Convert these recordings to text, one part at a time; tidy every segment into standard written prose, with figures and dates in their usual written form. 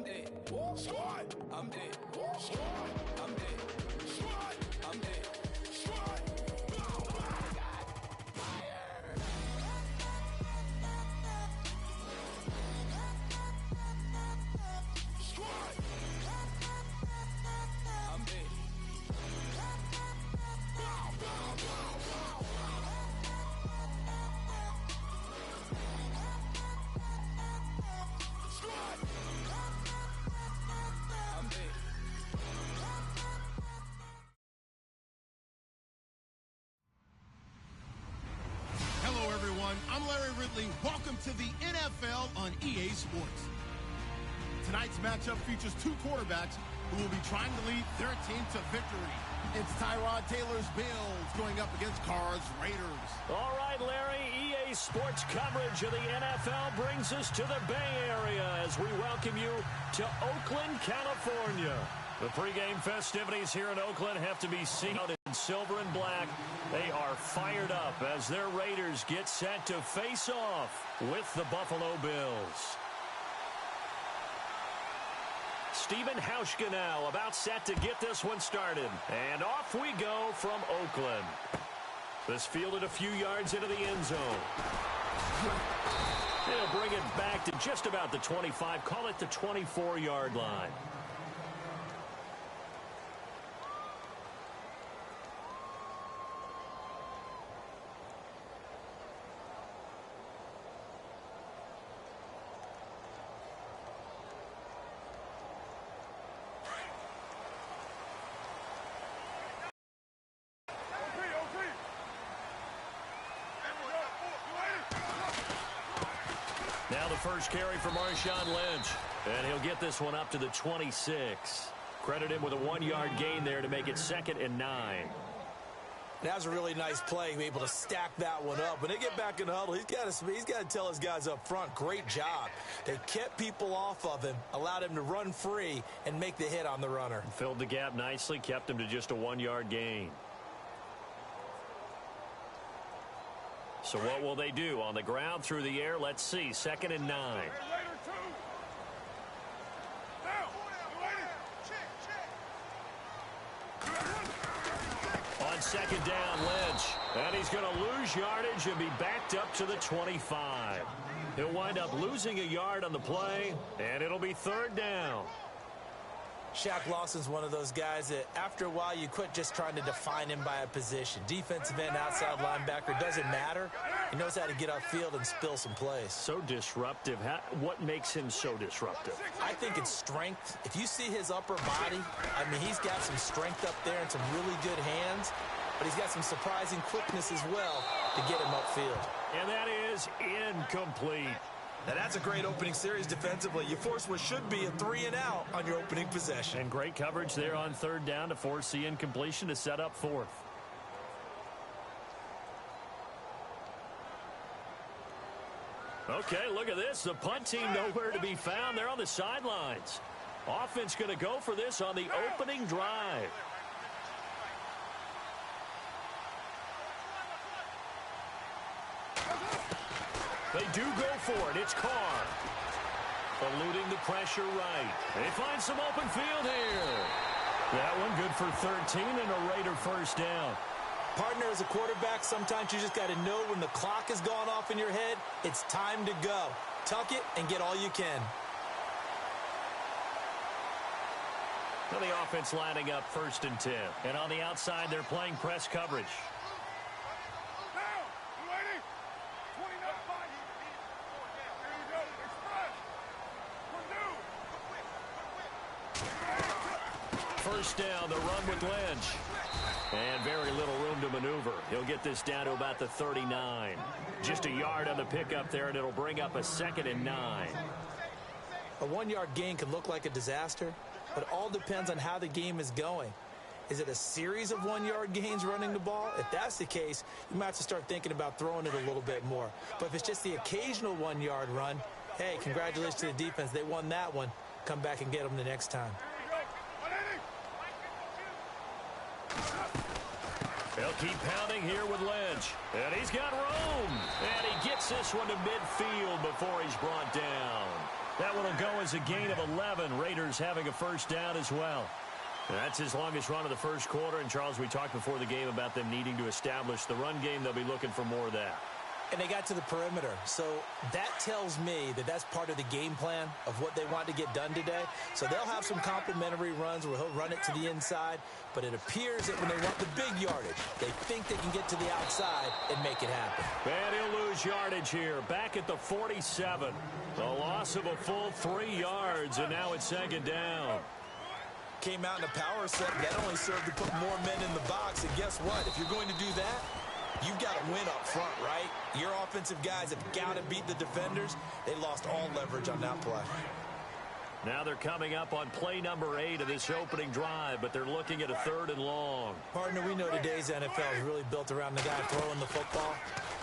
dead. Squad, I'm dead. Squad, I'm dead. Squad, I'm dead. Squad. Oh my God. Fire. Squad. I'm dead. Hello, everyone. I'm Larry Ridley. Welcome to the NFL on EA Sports. Tonight's matchup features two quarterbacks who will be trying to lead their team to victory. It's Tyrod Taylor's Bills going up against Carr's Raiders. All right, Larry, EA Sports coverage of the NFL brings us to the Bay Area as we welcome you to Oakland, California. The pregame festivities here in Oakland have to be seen in silver and black. They are fired up as their Raiders get set to face off with the Buffalo Bills. Stephen Hauschka now about set to get this one started. And off we go from Oakland. This fielded a few yards into the end zone. They'll bring it back to just about the 25. Call it the 24-yard line. Now the first carry for Marshawn Lynch. And he'll get this one up to the 26. Credit him with a 1-yard gain there to make it 2nd and 9. That was a really nice play, able to stack that one up. When they get back in the huddle, he's got to tell his guys up front, great job. They kept people off of him, allowed him to run free and make the hit on the runner. Filled the gap nicely, kept him to just a 1-yard gain. So what will they do? On the ground, through the air, let's see. 2nd and 9. On 2nd down, Lynch. And he's going to lose yardage and be backed up to the 25. He'll wind up losing a yard on the play, and it'll be 3rd down. Shaq Lawson's one of those guys that after a while you quit just trying to define him by a position. Defensive end, outside linebacker, doesn't matter. He knows how to get upfield and spill some plays. So disruptive. What makes him so disruptive? I think it's strength. If you see his upper body, I mean, he's got some strength up there and some really good hands, but he's got some surprising quickness as well to get him upfield. And that is incomplete. Now, that's a great opening series defensively. You force what should be a 3-and-out on your opening possession. And great coverage there on 3rd down to force the incompletion to set up 4th. Okay, look at this. The punt team nowhere to be found. They're on the sidelines. Offense going to go for this on the opening drive. They do go for it. It's Carr. Eluding the pressure right. They find some open field here. That one good for 13 and a Raider first down. Partner, as a quarterback, sometimes you just got to know when the clock has gone off in your head, it's time to go. Tuck it and get all you can. Now the offense lining up 1st and 10. And on the outside, they're playing press coverage. First down, the run with Lynch. And very little room to maneuver. He'll get this down to about the 39. Just a yard on the pickup there, and it'll bring up a 2nd and 9. A 1-yard gain can look like a disaster, but it all depends on how the game is going. Is it a series of 1-yard gains running the ball? If that's the case, you might have to start thinking about throwing it a little bit more. But if it's just the occasional 1-yard run, hey, congratulations to the defense. They won that one. Come back and get them the next time. They'll keep pounding here with Lynch. And he's got room. And he gets this one to midfield before he's brought down. That one will go as a gain of 11. Raiders having a first down as well. That's his longest run of the first quarter. And, Charles, we talked before the game about them needing to establish the run game. They'll be looking for more of that. And they got to the perimeter. So that tells me that that's part of the game plan of what they want to get done today. So they'll have some complimentary runs where he'll run it to the inside. But it appears that when they want the big yardage, they think they can get to the outside and make it happen. And he'll lose yardage here. Back at the 47. The loss of a full 3 yards, and now it's second down. Came out in a power set. That only served to put more men in the box. And guess what? If you're going to do that, you've got to win up front, right? Your offensive guys have got to beat the defenders. They lost all leverage on that play. Now they're coming up on play number 8 of this opening drive, but they're looking at a 3rd and long. Partner, we know today's NFL is really built around the guy throwing the football.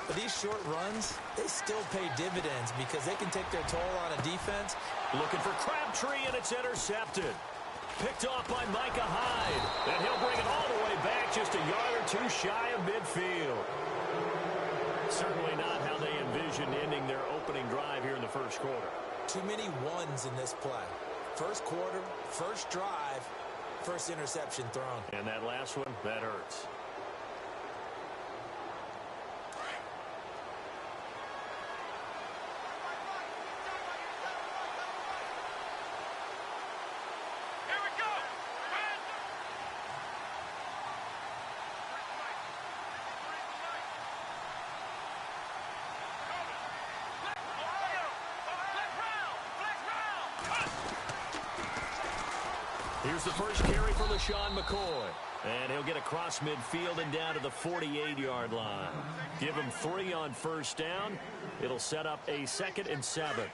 But these short runs, they still pay dividends because they can take their toll on a defense. Looking for Crabtree, and it's intercepted. Picked off by Micah Hyde. And he'll bring it all the way back just a yard or 2 shy of midfield. Certainly not how they envisioned ending their opening drive here in the first quarter. Too many ones in this play. First quarter, first drive, first interception thrown. And that last one, that hurts. Here's the first carry for LaShawn McCoy. And he'll get across midfield and down to the 48-yard line. Give him 3 on first down. It'll set up a 2nd and 7.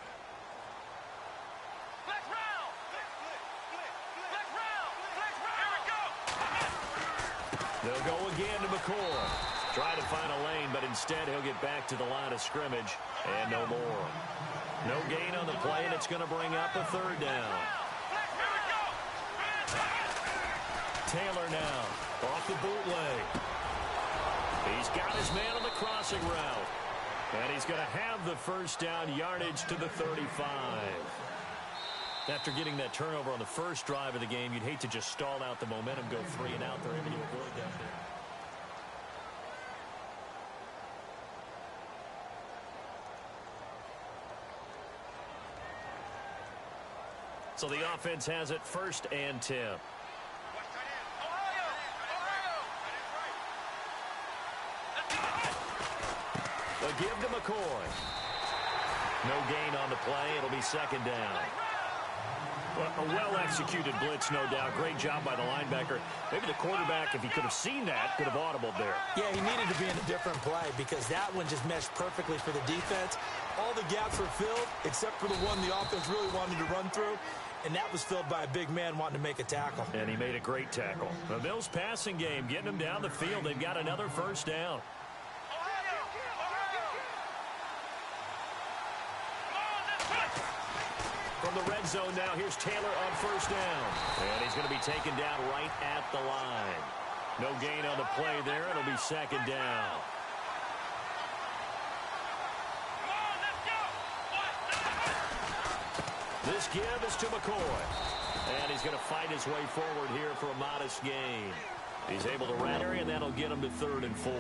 They'll go again to McCoy. Try to find a lane, but instead he'll get back to the line of scrimmage. And no more. No gain on the play, and it's going to bring up a 3rd down. Taylor now off the bootleg. He's got his man on the crossing route. And he's going to have the first down yardage to the 35. After getting that turnover on the first drive of the game, you'd hate to just stall out the momentum, go 3 and out. They're able to avoid that there. So the offense has it 1st and 10. The give to McCoy. No gain on the play. It'll be 2nd down. Well, a well-executed blitz, no doubt. Great job by the linebacker. Maybe the quarterback, if he could have seen that, could have audibled there. Yeah, he needed to be in a different play because that one just meshed perfectly for the defense. All the gaps were filled except for the one the offense really wanted to run through, and that was filled by a big man wanting to make a tackle. And he made a great tackle. The Bills passing game, getting them down the field. They've got another first down. From the red zone now, here's Taylor on first down. And he's going to be taken down right at the line. No gain on the play there. It'll be 2nd down. This give is to McCoy. And he's going to fight his way forward here for a modest gain. He's able to run area, and that'll get him to 3rd and 4.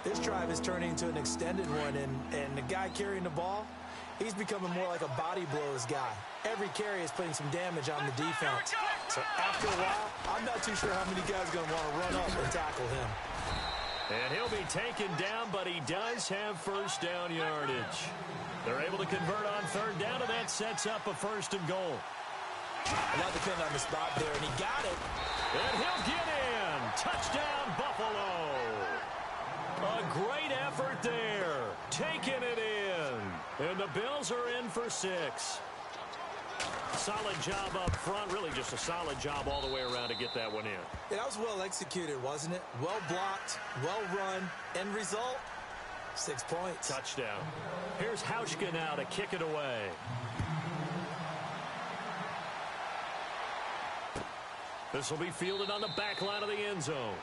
This drive is turning into an extended one, and the guy carrying the ball, he's becoming more like a body blows guy. Every carry is putting some damage on the defense. So after a while, I'm not too sure how many guys are going to want to run up and tackle him. And he'll be taken down, but he does have first down yardage. They're able to convert on 3rd down, and that sets up a 1st and goal. A lot depends on the spot there, and he got it. And he'll get in. Touchdown, Buffalo. A great effort there. Taking it in. And the Bills are in for 6. Solid job up front. Really just a solid job all the way around to get that one in. Yeah, that was well executed, wasn't it? Well blocked, well run. End result, 6 points. Touchdown. Here's Hauschka now to kick it away. This will be fielded on the back line of the end zone.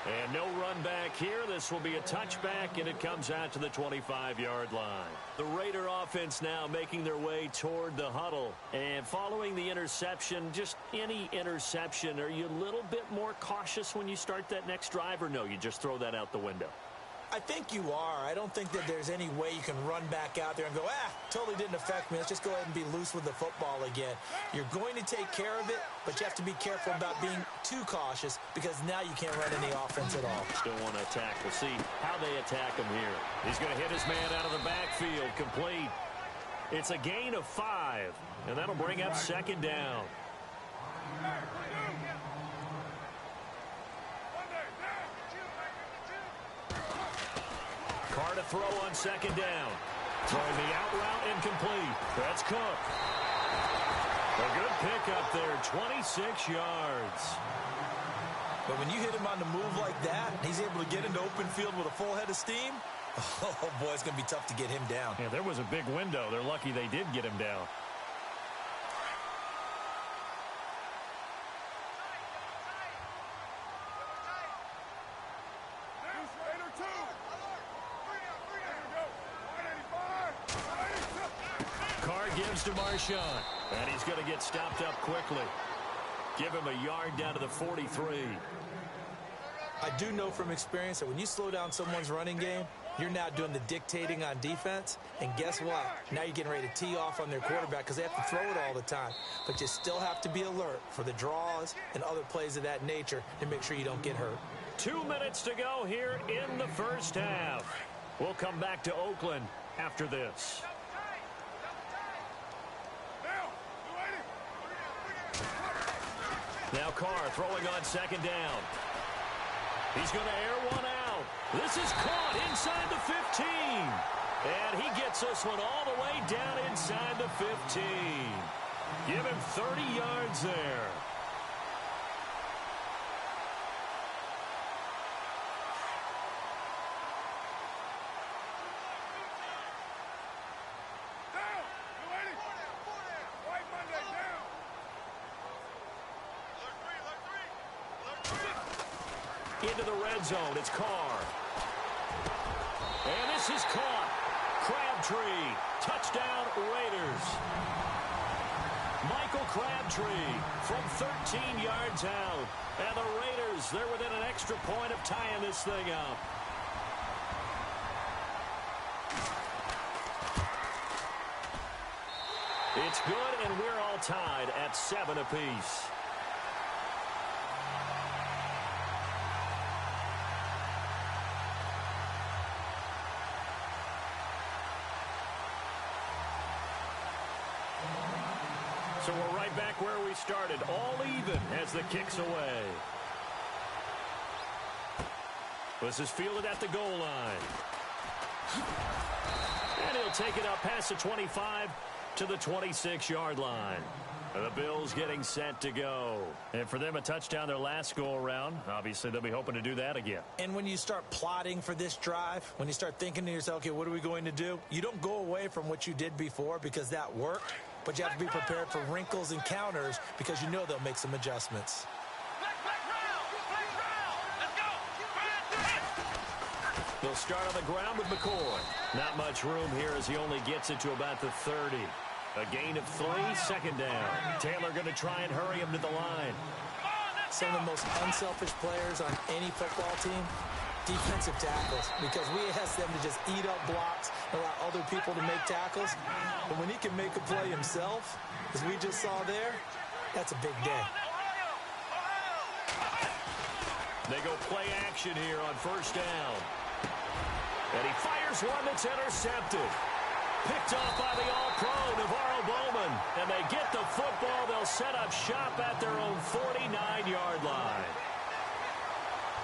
And no run back here. This will be a touchback, and it comes out to the 25-yard line. The Raider offense now making their way toward the huddle. And following the interception, just any interception, are you a little bit more cautious when you start that next drive, or no, you just throw that out the window? I think you are. I don't think that there's any way you can run back out there and go, totally didn't affect me. Let's just go ahead and be loose with the football again. You're going to take care of it, but you have to be careful about being too cautious because now you can't run any offense at all. Still want to attack. We'll see how they attack him here. He's going to hit his man out of the backfield, complete. It's a gain of 5, and that'll bring up second down. Carr to throw on second down. Throwing the out route incomplete. That's Cook. A good pickup there, 26 yards. But when you hit him on the move like that, he's able to get into open field with a full head of steam. Oh, boy, it's going to be tough to get him down. Yeah, there was a big window. They're lucky they did get him down. Gives to Marshawn, and he's going to get stopped up quickly. Give him a yard down to the 43. I do know from experience that when you slow down someone's running game, you're now doing the dictating on defense, and guess what? Now you're getting ready to tee off on their quarterback because they have to throw it all the time. But you still have to be alert for the draws and other plays of that nature to make sure you don't get hurt. 2 minutes to go here in the first half. We'll come back to Oakland after this. Now Carr throwing on second down. He's going to air one out. This is caught inside the 15. And he gets this one all the way down inside the 15. Give him 30 yards there. Into the red zone, it's Carr. And this is caught. Crabtree, touchdown Raiders. Michael Crabtree from 13 yards out. And the Raiders, they're within an extra point of tying this thing up. It's good, and we're all tied at 7 apiece. So we're right back where we started, all even as the kick's away. This is fielded at the goal line. And he'll take it up past the 25 to the 26-yard line. The Bills getting set to go. And for them, a touchdown their last go-around. Obviously, they'll be hoping to do that again. And when you start plotting for this drive, when you start thinking to yourself, okay, what are we going to do? You don't go away from what you did before because that worked. But you have to be prepared for wrinkles and counters because you know they'll make some adjustments. They'll start on the ground with McCoy. Not much room here as he only gets it to about the 30. A gain of 3, second down. Taylor going to try and hurry him to the line. Some of the most unselfish players on any football team, defensive tackles, because we ask them to just eat up blocks, allow other people to make tackles. But when he can make a play himself, as we just saw there, that's a big day. They go play action here on first down. And he fires one that's intercepted. Picked off by the All-Pro, Navarro Bowman. And they get the football. They'll set up shop at their own 49-yard line.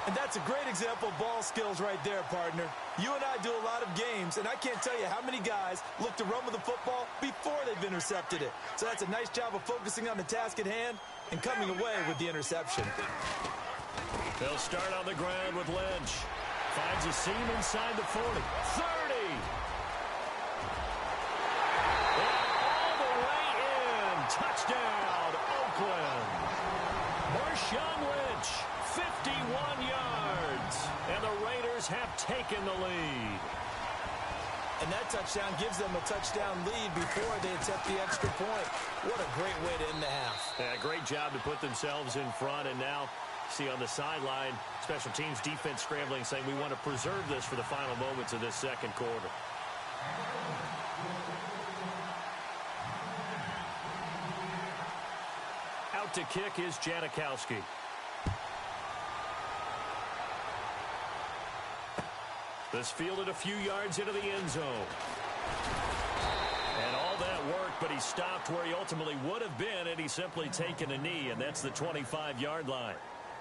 And that's a great example of ball skills right there, partner. You and I do a lot of games, and I can't tell you how many guys look to run with the football before they've intercepted it. So that's a nice job of focusing on the task at hand and coming away with the interception. They'll start on the ground with Lynch. Finds a seam inside the 40. 30! And all the way in. Touchdown, Oakland. Marshawn Lynch. 51 yards. And the Raiders have taken the lead. And that touchdown gives them a touchdown lead before they attempt the extra point. What a great way to end the half. Yeah, great job to put themselves in front. And now, see on the sideline, special teams defense scrambling, saying we want to preserve this for the final moments of this second quarter. Out to kick is Janikowski. This fielded a few yards into the end zone. And all that worked, but he stopped where he ultimately would have been had he simply taken a knee, and that's the 25-yard line.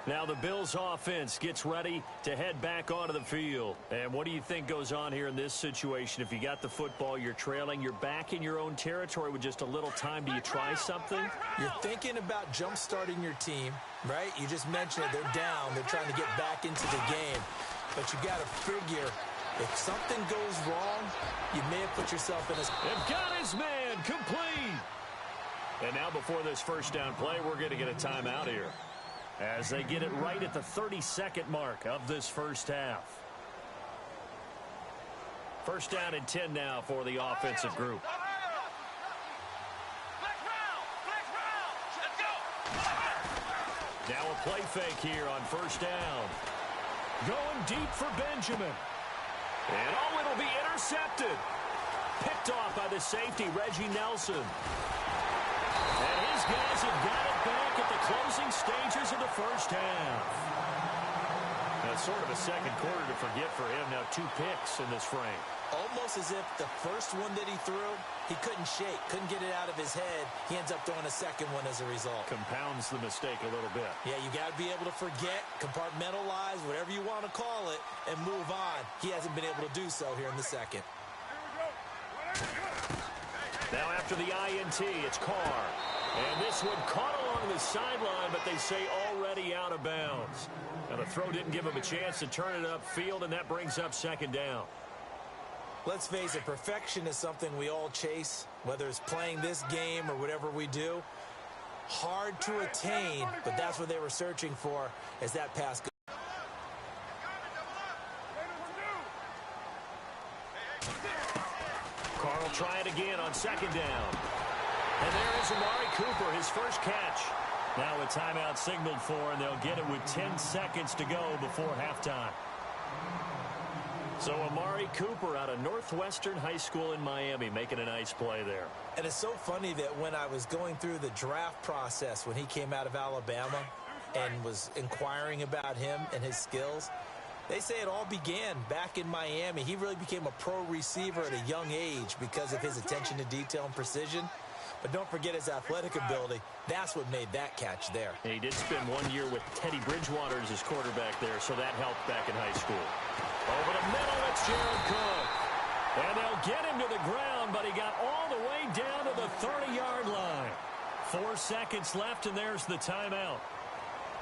Now the Bills offense gets ready to head back onto the field. And what do you think goes on here in this situation? If you got the football, you're trailing, you're back in your own territory with just a little time. Do you try something? You're thinking about jump-starting your team, right? You just mentioned it. They're down. They're trying to get back into the game. But you got to figure, if something goes wrong, you may have put yourself in a... They've got his man complete. And now before this first down play, we're going to get a timeout here, as they get it right at the 32nd mark of this first half. First down and 10 now for the offensive group. Now a play fake here on first down. Going deep for Benjamin. And it'll be intercepted. Picked off by the safety, Reggie Nelson. And his guys have got it back at the closing stages of the first half. That's sort of a second quarter to forget for him. Now 2 picks in this frame. Almost as if the first one that he threw, he couldn't shake, couldn't get it out of his head. He ends up throwing a second one as a result. Compounds the mistake a little bit. Yeah, you got to be able to forget, compartmentalize, whatever you want to call it, and move on. He hasn't been able to do so here in the second. Now after the INT, it's Carr. And this one caught along the sideline, but they say already out of bounds. Now the throw didn't give him a chance to turn it upfield, and that brings up second down. Let's face it, perfection is something we all chase, whether it's playing this game or whatever we do. Hard to attain, but that's what they were searching for as that pass goes. Carr will try it again on second down. And there is Amari Cooper, his first catch. Now a timeout signaled for, and they'll get it with 10 seconds to go before halftime. So Amari Cooper out of Northwestern High School in Miami making a nice play there. And it's so funny that when I was going through the draft process when he came out of Alabama and was inquiring about him and his skills, they say it all began back in Miami. He really became a pro receiver at a young age because of his attention to detail and precision. But don't forget his athletic ability. That's what made that catch there. And he did spend 1 year with Teddy Bridgewater as his quarterback there, so that helped back in high school. Over the middle, it's Jared Cook. And they'll get him to the ground, but he got all the way down to the 30-yard line. 4 seconds left, and there's the timeout.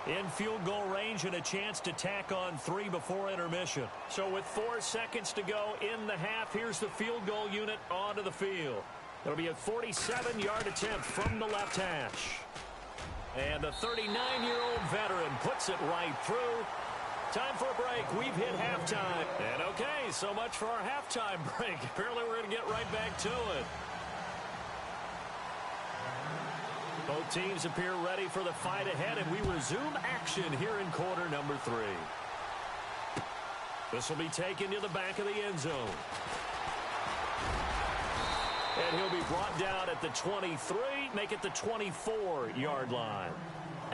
In field goal range and a chance to tack on 3 before intermission. So with 4 seconds to go in the half, here's the field goal unit onto the field. It'll be a 47-yard attempt from the left hash. And the 39-year-old veteran puts it right through. Time for a break. We've hit halftime. And okay, so much for our halftime break. Apparently we're going to get right back to it. Both teams appear ready for the fight ahead, and we resume action here in quarter number 3. This will be taken to the back of the end zone. And he'll be brought down at the 23, make it the 24-yard line.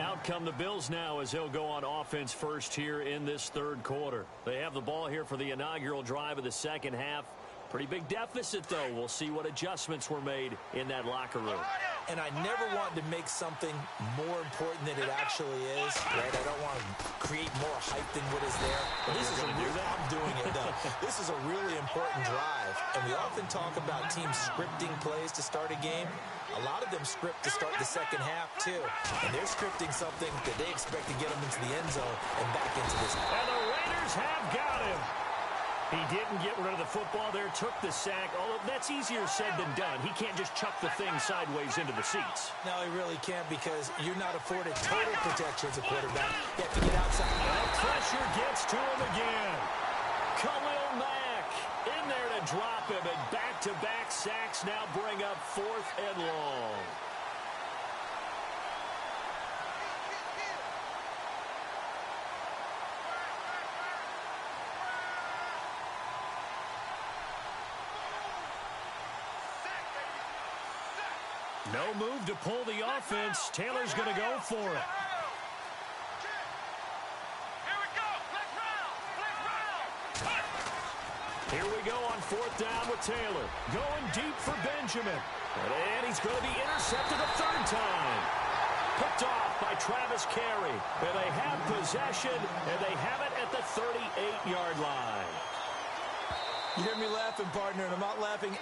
Out come the Bills now as they'll go on offense first here in this third quarter. They have the ball here for the inaugural drive of the second half. Pretty big deficit, though. We'll see what adjustments were made in that locker room. And I never want to make something more important than it actually is, right? I don't want to create more hype than what is there. But this is a real, I'm doing it, though. This is a really important drive. And we often talk about teams scripting plays to start a game. A lot of them script to start the second half, too. And they're scripting something that they expect to get them into the end zone and back into this. And the Raiders have got him. He didn't get rid of the football there, took the sack, although that's easier said than done. He can't just chuck the thing sideways into the seats. No, he really can't because you're not afforded total protection as a quarterback. You have to get outside. That pressure gets to him again. Khalil Mack in there to drop him, and back-to-back sacks now bring up 4th and long. No move to pull the offense. Taylor's going to go for it. Here we go on 4th down with Taylor. Going deep for Benjamin. And he's going to be intercepted a 3rd time. Picked off by Travis Carey. And they have possession, and they have it at the 38-yard line. You hear me laughing, partner, and I'm not laughing